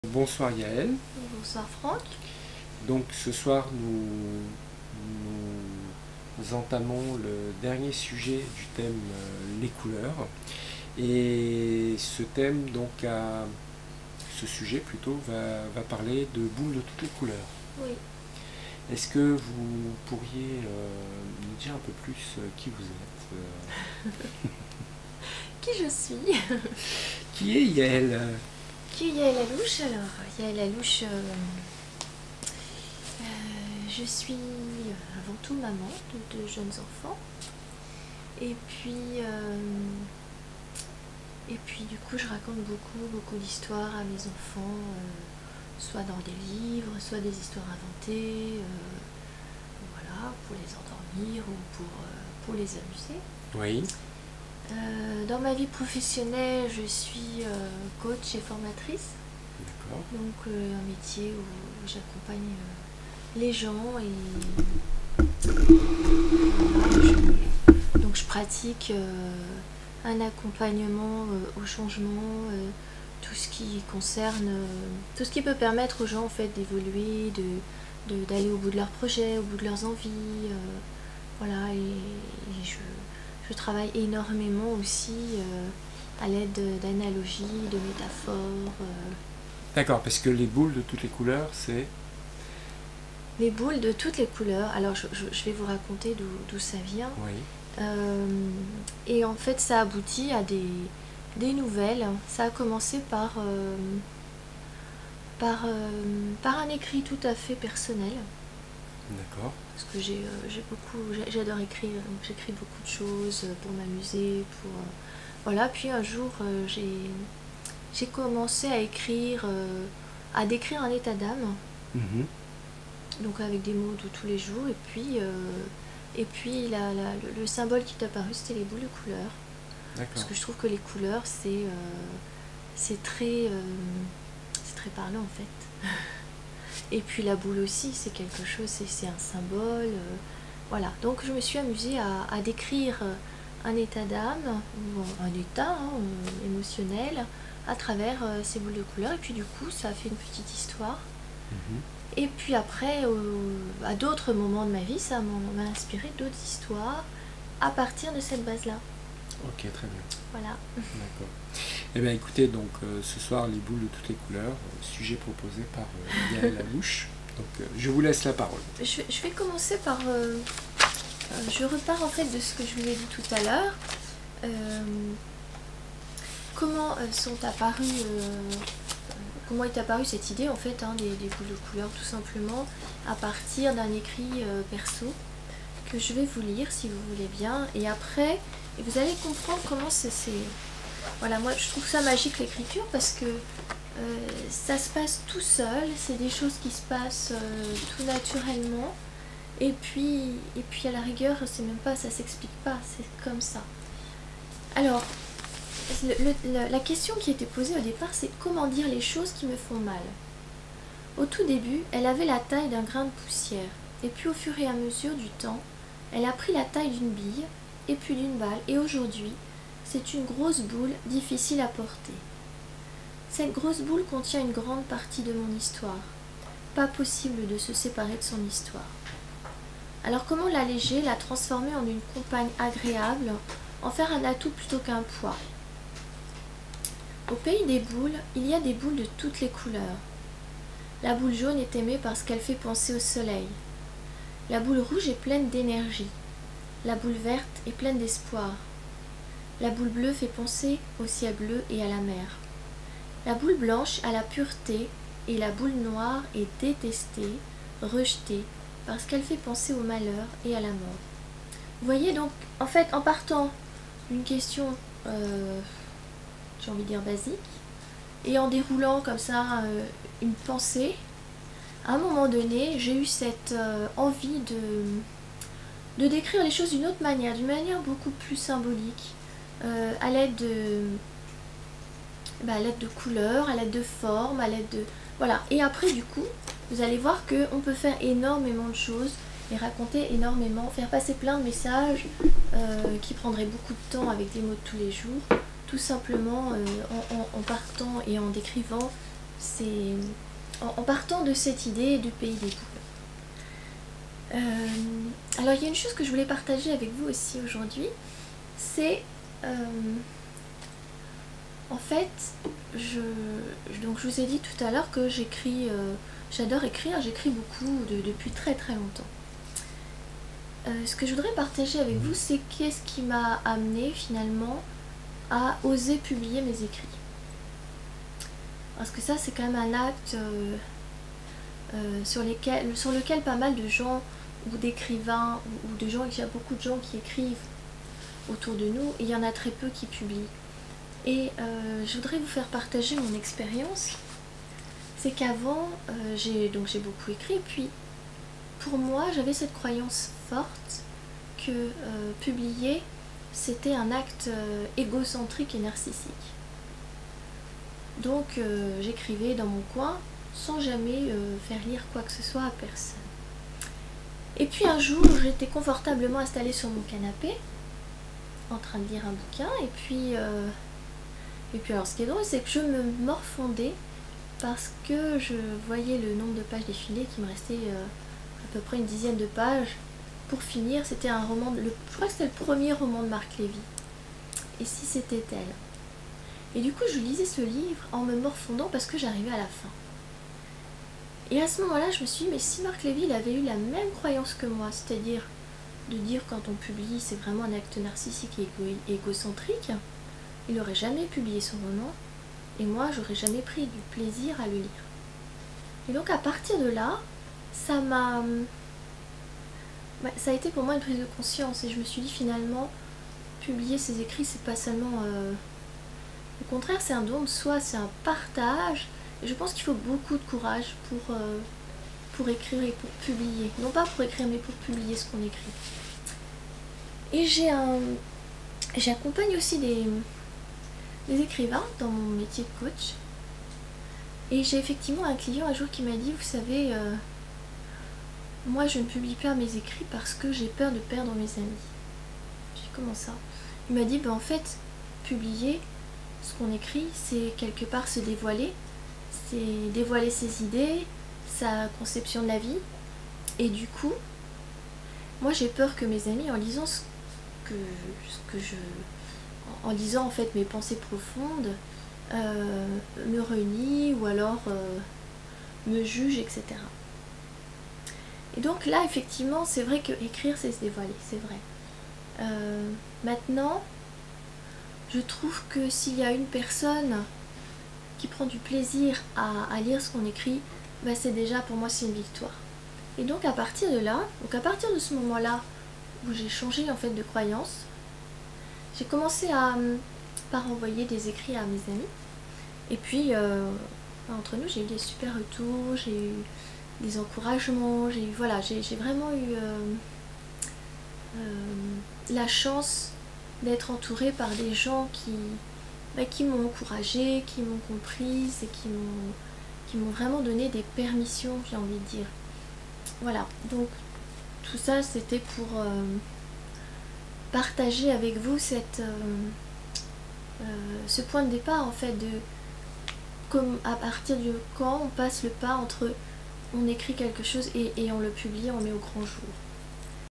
Bonsoir Yael. Bonsoir Franck. Donc ce soir nous entamons le dernier sujet du thème les couleurs. Et ce thème ce sujet plutôt va parler de boules de toutes les couleurs. Oui. Est-ce que vous pourriez nous dire un peu plus qui vous êtes Qui je suis? Qui est Yael? Qui est Yael Alouche? Alors, Yael Alouche, je suis avant tout maman de deux jeunes enfants. Et puis du coup, je raconte beaucoup d'histoires à mes enfants, soit dans des livres, soit des histoires inventées, voilà, pour les endormir ou pour les amuser. Oui. Dans ma vie professionnelle, je suis coach et formatrice. D'accord. Donc un métier où j'accompagne les gens donc je pratique un accompagnement au changement, tout ce qui concerne, tout ce qui peut permettre aux gens en fait d'évoluer, d'aller au bout de leurs projets, au bout de leurs envies, voilà, et je travaille énormément aussi à l'aide d'analogies, de métaphores. D'accord, parce que les boules de toutes les couleurs, c'est... Les boules de toutes les couleurs, alors je vais vous raconter d'où ça vient. Oui. Et en fait ça aboutit à des nouvelles. Ça a commencé par un écrit tout à fait personnel. D'accord. Parce que j'adore écrire, donc j'écris beaucoup de choses pour m'amuser, voilà. Puis un jour j'ai commencé à écrire, à décrire un état d'âme, donc avec des mots de tous les jours, et puis le symbole qui est apparu, c'était les boules de couleurs. Parce que je trouve que les couleurs c'est très parlant en fait. Et puis la boule aussi, c'est quelque chose, c'est un symbole, voilà. Donc je me suis amusée à décrire un état d'âme, ou un état émotionnel, à travers ces boules de couleurs. Et puis du coup, ça a fait une petite histoire. Et puis après, à d'autres moments de ma vie, ça m'a inspiré d'autres histoires à partir de cette base-là. Ok, très bien. Voilà. D'accord. Eh bien écoutez, donc ce soir, les boules de toutes les couleurs, sujet proposé par Yael Alouche. Donc je vous laisse la parole. Je vais commencer par... je repars en fait de ce que je vous ai dit tout à l'heure. Comment est apparue cette idée en fait des boules de couleurs, tout simplement à partir d'un écrit perso que je vais vous lire si vous voulez bien, et après vous allez comprendre comment c'est... Voilà, moi je trouve ça magique l'écriture parce que ça se passe tout seul, c'est des choses qui se passent tout naturellement, et puis à la rigueur c'est même pas, ça s'explique pas, c'est comme ça. Alors la question qui était posée au départ, c'est comment dire les choses qui me font mal. Au tout début, elle avait la taille d'un grain de poussière, et puis au fur et à mesure du temps, elle a pris la taille d'une bille, et puis d'une balle, et aujourd'hui, c'est une grosse boule difficile à porter. Cette grosse boule contient une grande partie de mon histoire. Pas possible de se séparer de son histoire. Alors comment l'alléger, la transformer en une compagne agréable, en faire un atout plutôt qu'un poids? Au pays des boules, il y a des boules de toutes les couleurs. La boule jaune est aimée parce qu'elle fait penser au soleil. La boule rouge est pleine d'énergie. La boule verte est pleine d'espoir. La boule bleue fait penser au ciel bleu et à la mer. La boule blanche a la pureté et la boule noire est détestée, rejetée, parce qu'elle fait penser au malheur et à la mort. Vous voyez donc, en fait, en partant d'une question, j'ai envie de dire basique, et en déroulant comme ça une pensée, à un moment donné, j'ai eu cette envie de décrire les choses d'une autre manière, d'une manière beaucoup plus symbolique, à l'aide de couleurs, à l'aide de formes, à l'aide de... Voilà. Et après, du coup, vous allez voir qu'on peut faire énormément de choses et raconter énormément, faire passer plein de messages qui prendraient beaucoup de temps avec des mots de tous les jours, tout simplement en partant et en décrivant c'est en partant de cette idée du pays des boules. Alors il y a une chose que je voulais partager avec vous aussi aujourd'hui, c'est en fait, donc je vous ai dit tout à l'heure que j'écris, j'adore écrire, j'écris beaucoup depuis très très longtemps. Ce que je voudrais partager avec vous, c'est qu'est-ce qui m'a amené finalement à oser publier mes écrits. Parce que ça, c'est quand même un acte sur lequel pas mal de gens, ou d'écrivains, ou de gens, il y a beaucoup de gens qui écrivent autour de nous, et il y en a très peu qui publient. Et je voudrais vous faire partager mon expérience. C'est qu'avant, j'ai beaucoup écrit, puis pour moi, j'avais cette croyance forte que publier, c'était un acte égocentrique et narcissique. Donc j'écrivais dans mon coin sans jamais faire lire quoi que ce soit à personne. Et puis un jour, j'étais confortablement installée sur mon canapé, en train de lire un bouquin, et puis alors ce qui est drôle, c'est que je me morfondais parce que je voyais le nombre de pages défiler, qui me restait à peu près une dizaine de pages pour finir. C'était un roman, je crois que c'était le premier roman de Marc Lévy. Et si c'était elle. Et du coup, je lisais ce livre en me morfondant parce que j'arrivais à la fin. Et à ce moment-là, je me suis dit, mais si Marc Lévy il avait eu la même croyance que moi, c'est-à-dire de dire quand on publie, c'est vraiment un acte narcissique et égocentrique, il n'aurait jamais publié son roman, et moi, j'aurais jamais pris du plaisir à le lire. Et donc, à partir de là, ça a été pour moi une prise de conscience, et je me suis dit, finalement, publier ses écrits, c'est pas seulement... Au contraire, c'est un don de soi, c'est un partage, et je pense qu'il faut beaucoup de courage pour écrire et pour publier. Non pas pour écrire, mais pour publier ce qu'on écrit. Et j'accompagne aussi des écrivains dans mon métier de coach. Et j'ai effectivement un client un jour qui m'a dit, vous savez, moi je ne publie pas mes écrits parce que j'ai peur de perdre mes amis. J'ai dit, comment ça? Il m'a dit, ben en fait, publier ce qu'on écrit, c'est quelque part se dévoiler, c'est dévoiler ses idées, sa conception de la vie. Et du coup, moi j'ai peur que mes amis, en lisant en lisant en fait mes pensées profondes, me renient ou alors me jugent, etc. Et donc là, effectivement, c'est vrai que écrire, c'est se dévoiler, c'est vrai. Maintenant, je trouve que s'il y a une personne qui prend du plaisir à lire ce qu'on écrit, bah c'est déjà, pour moi, c'est une victoire. Et donc à partir de là, donc à partir de ce moment-là, où j'ai changé en fait de croyance, j'ai commencé par envoyer des écrits à mes amis. Et puis, entre nous, j'ai eu des super retours, j'ai eu des encouragements, j'ai vraiment eu la chance d'être entourée par des gens qui m'ont encouragée, qui m'ont comprise et qui m'ont vraiment donné des permissions, j'ai envie de dire. Voilà, donc tout ça c'était pour partager avec vous ce point de départ en fait, comme à partir de quand on passe le pas entre on écrit quelque chose et on le publie, on le met au grand jour.